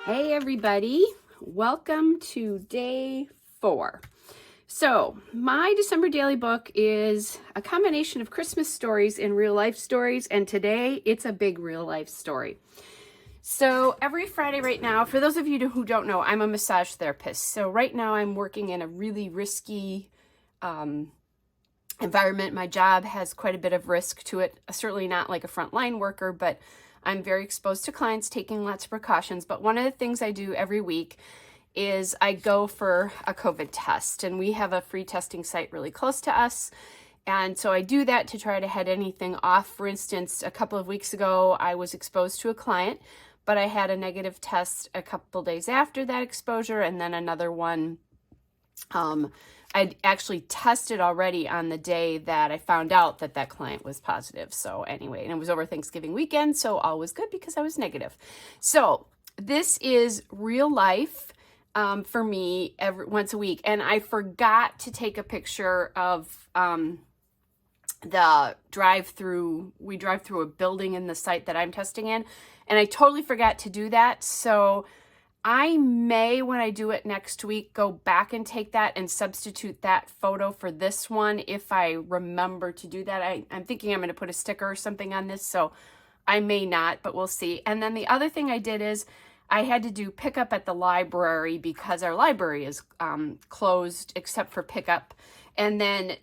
Hey everybody, welcome to day 4. So my December daily book is a combination of Christmas stories and real life stories, and today it's a big real life story. So every Friday right now, for those of you who don't know, I'm a massage therapist. So right now I'm working in a really risky environment. My job has quite a bit of risk to it, certainly not like a frontline worker, but I'm very exposed to clients, taking lots of precautions. But one of the things I do every week is I go for a COVID test, and we have a free testing site really close to us. And so I do that to try to head anything off. For instance, a couple of weeks ago, I was exposed to a client, but I had a negative test a couple days after that exposure, and then another one. I'd actually tested already on the day that I found out that that client was positive. So anyway, and it was over Thanksgiving weekend, so all was good because I was negative. So this is real life for me once a week. And I forgot to take a picture of the drive-through. We drive through a building in the site that I'm testing in, and I totally forgot to do that. So I may, when I do it next week, go back and take that and substitute that photo for this one if I remember to do that. I'm thinking I'm going to put a sticker or something on this, so I may not, but we'll see. And then the other thing I did is I had to do pickup at the library because our library is closed except for pickup. And then,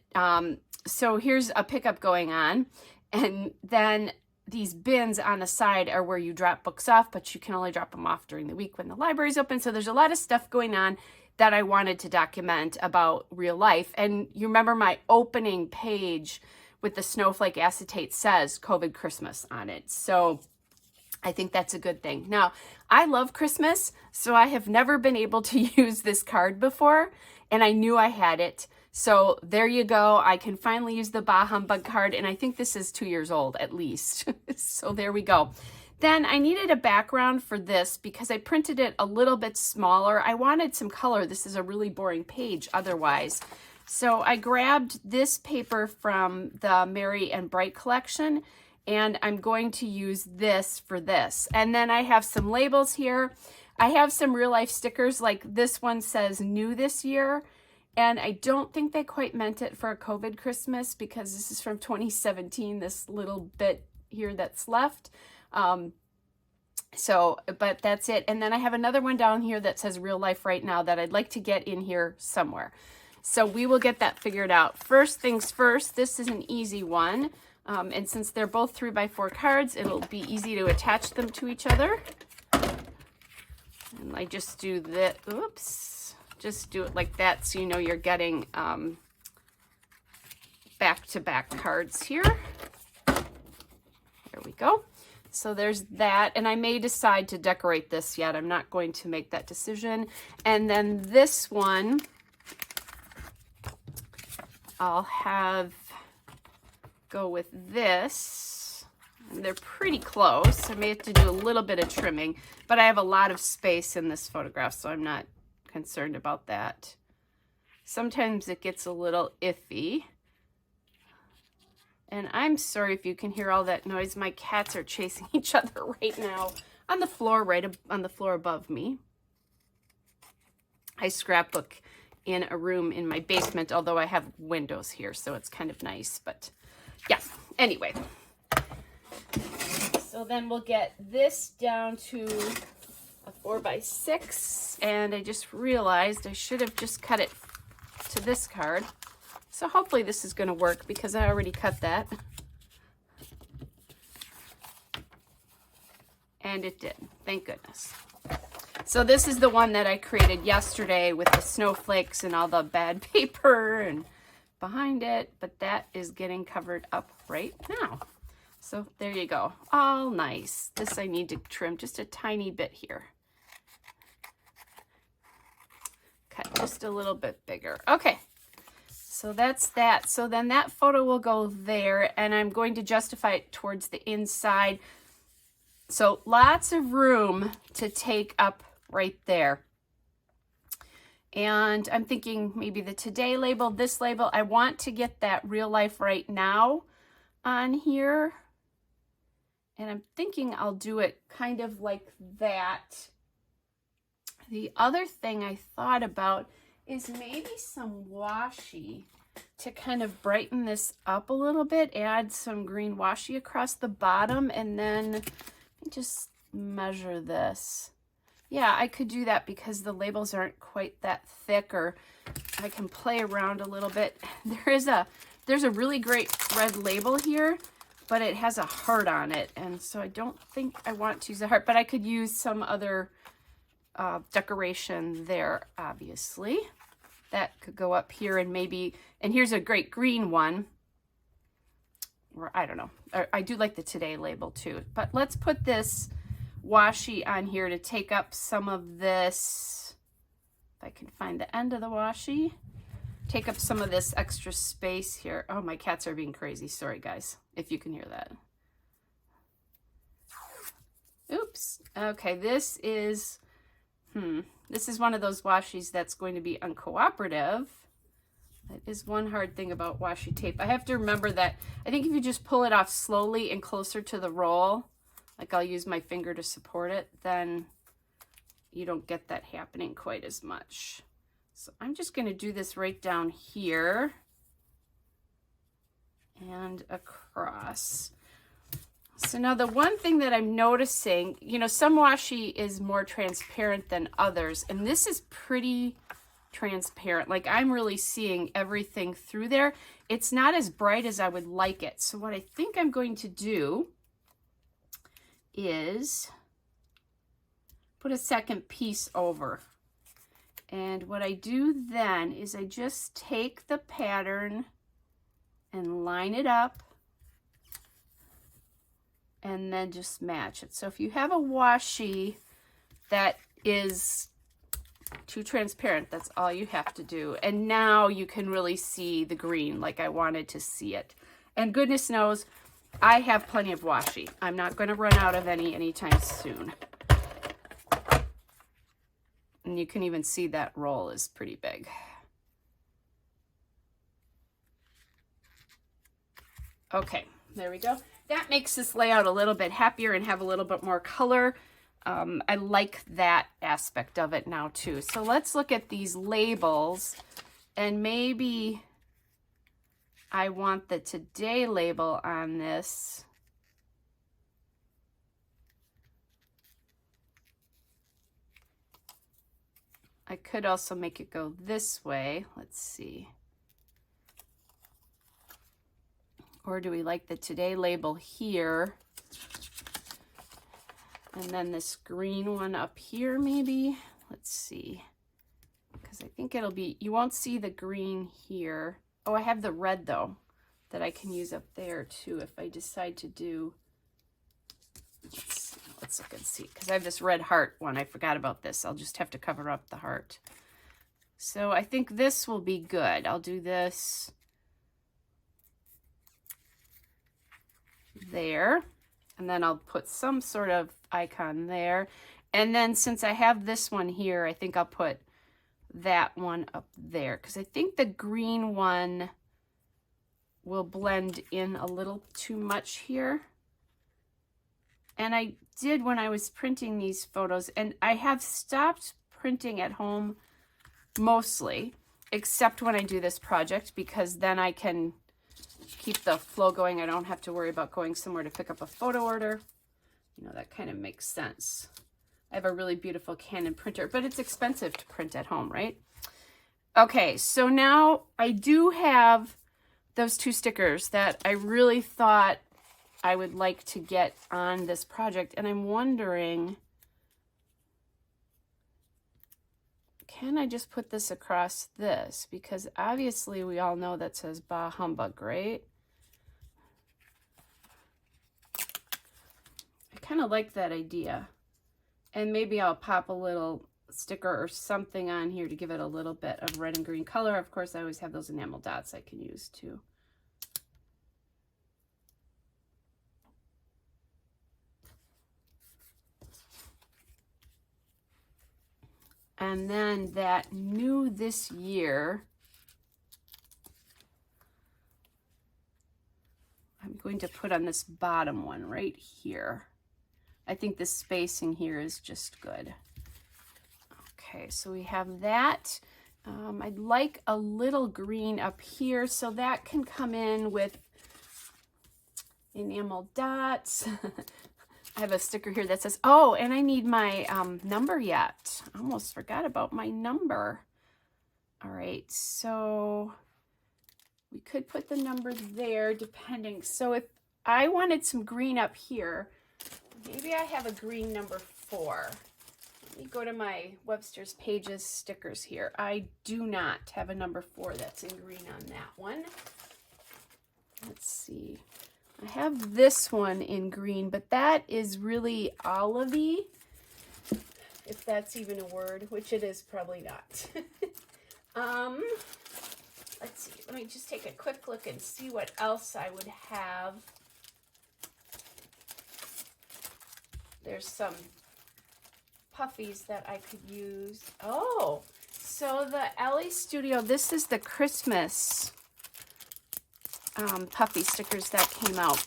so here's a pickup going on. And then these bins on the side are where you drop books off, but you can only drop them off during the week when the library's open. So there's a lot of stuff going on that I wanted to document about real life. And you remember my opening page with the snowflake acetate says COVID Christmas on it. So I think that's a good thing. Now, I love Christmas, so I have never been able to use this card before, and I knew I had it. So there you go. I can finally use the Bah Humbug card, and I think this is 2 years old at least. So there we go. Then I needed a background for this because I printed it a little bit smaller. I wanted some color. This is a really boring page otherwise. So I grabbed this paper from the Merry and Bright collection, and I'm going to use this for this. And then I have some labels here. I have some real life stickers, like this one says new this year. And I don't think they quite meant it for a COVID Christmas because this is from 2017, this little bit here that's left. But that's it. And then I have another one down here that says real life right now that I'd like to get in here somewhere. So we will get that figured out. First things first, this is an easy one. And since they're both 3x4 cards, it'll be easy to attach them to each other. And I just do that, just do it like that so you know you're getting back-to-back cards here. There we go. So there's that, and I may decide to decorate this yet. I'm not going to make that decision. And then this one, I'll go with this. And they're pretty close. I may have to do a little bit of trimming, but I have a lot of space in this photograph, so I'm not concerned about that. Sometimes it gets a little iffy. And I'm sorry if you can hear all that noise. My cats are chasing each other right now on the floor, right on the floor above me. I scrapbook in a room in my basement, although I have windows here, so it's kind of nice. But yeah, anyway. So then we'll get this down to a 4x6, and I just realized I should have just cut it to this card. So hopefully this is going to work because I already cut that. And it did, thank goodness. So this is the one that I created yesterday with the snowflakes and all the bad paper and behind it, but that is getting covered up right now. So there you go, all nice. This I need to trim just a tiny bit here. Cut just a little bit bigger. Okay, so that's that. So then that photo will go there, and I'm going to justify it towards the inside. So lots of room to take up right there. And I'm thinking maybe the today label, this label. I want to get that real life right now on here. And I'm thinking I'll do it kind of like that. The other thing I thought about is maybe some washi to kind of brighten this up a little bit, add some green washi across the bottom, and then just measure this. Yeah, I could do that because the labels aren't quite that thick, or I can play around a little bit. There's a really great red label here, but it has a heart on it, and so I don't think I want to use a heart, but I could use some other decoration there, obviously. That could go up here, and maybe, and here's a great green one, or I don't know. I do like the Today label too, but let's put this washi on here to take up some of this, if I can find the end of the washi, take up some of this extra space here. Oh, my cats are being crazy. Sorry, guys, if you can hear that. Oops. Okay, this is one of those washis that's going to be uncooperative. That is one hard thing about washi tape. I have to remember that I think if you just pull it off slowly and closer to the roll, like I'll use my finger to support it, then you don't get that happening quite as much. So I'm just going to do this right down here and across. So now the one thing that I'm noticing, you know, some washi is more transparent than others, and this is pretty transparent. Like I'm really seeing everything through there. It's not as bright as I would like it. So what I think I'm going to do is put a second piece over. And what I do then is I just take the pattern and line it up and then just match it. So if you have a washi that is too transparent, that's all you have to do. And now you can really see the green like I wanted to see it. And goodness knows, I have plenty of washi. I'm not going to run out of any anytime soon. And you can even see that roll is pretty big. Okay, there we go. That makes this layout a little bit happier and have a little bit more color. I like that aspect of it now too. So let's look at these labels, and maybe I want the Today label on this. I could also make it go this way. Let's see. Or do we like the Today label here? And then this green one up here maybe? Let's see. Because I think it'll be, you won't see the green here. Oh, I have the red though that I can use up there too if I decide to do. Let's look and see, because I have this red heart one. I forgot about this. I'll just have to cover up the heart. So I think this will be good. I'll do this there, and then I'll put some sort of icon there. And then since I have this one here, I think I'll put that one up there, because I think the green one will blend in a little too much here. And I did when I was printing these photos, and I have stopped printing at home mostly, except when I do this project, because then I can keep the flow going. I don't have to worry about going somewhere to pick up a photo order. You know, that kind of makes sense. I have a really beautiful Canon printer, but it's expensive to print at home, right? Okay, so now I do have those two stickers that I really thought I would like to get on this project, and I'm wondering, can I just put this across this? Because obviously we all know that says Bah Humbug, right? I kind of like that idea. And maybe I'll pop a little sticker or something on here to give it a little bit of red and green color. Of course, I always have those enamel dots I can use too. And then that new this year, I'm going to put on this bottom one right here. I think the spacing here is just good. Okay, so we have that. I'd like a little green up here, so that can come in with enamel dots. I have a sticker here that says, oh, and I need my number yet. I almost forgot about my number. All right, so we could put the number there depending. So if I wanted some green up here, maybe I have a green number 4. Let me go to my Webster's Pages stickers here. I do not have a number 4 that's in green on that one. Let's see. I have this one in green, but that is really olivey, if that's even a word, which it is probably not. Let's see. Let me just take a quick look and see what else I would have. There's some puffies that I could use. Oh, so the Ellie Studio, this is the Christmas puffy stickers that came out.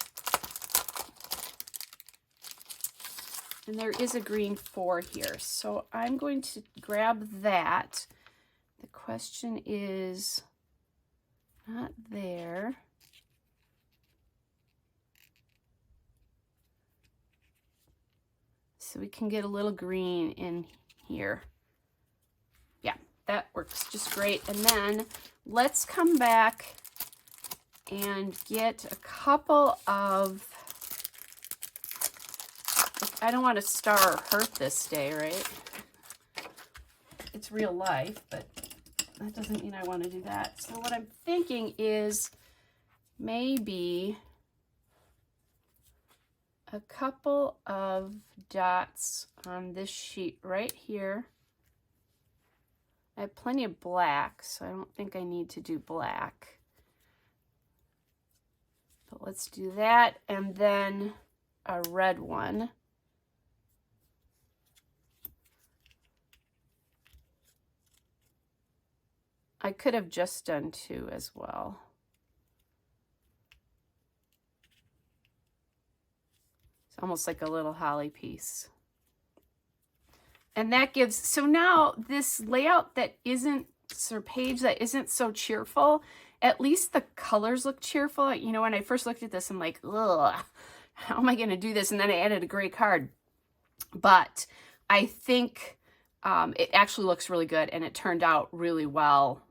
And there is a green 4 here. So I'm going to grab that. The question is not there. So we can get a little green in here. Yeah, that works just great. And then let's come back and get a couple of, I don't want to star or hurt this day, right? It's real life, but that doesn't mean I want to do that. So what I'm thinking is maybe a couple of dots on this sheet right here. I have plenty of black, so I don't think I need to do black. But let's do that, and then a red one. I could have just done 2 as well. It's almost like a little holly piece. And that gives, so now this layout that isn't, or page that isn't so cheerful, at least the colors look cheerful. You know, when I first looked at this, I'm like, ugh, how am I going to do this? And then I added a gray card. But I think it actually looks really good, and it turned out really well,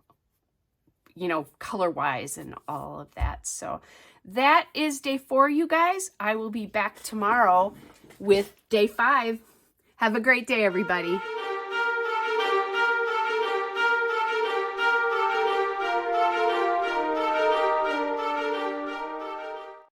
you know, color-wise and all of that. So that is day 4, you guys. I will be back tomorrow with day 5. Have a great day, everybody.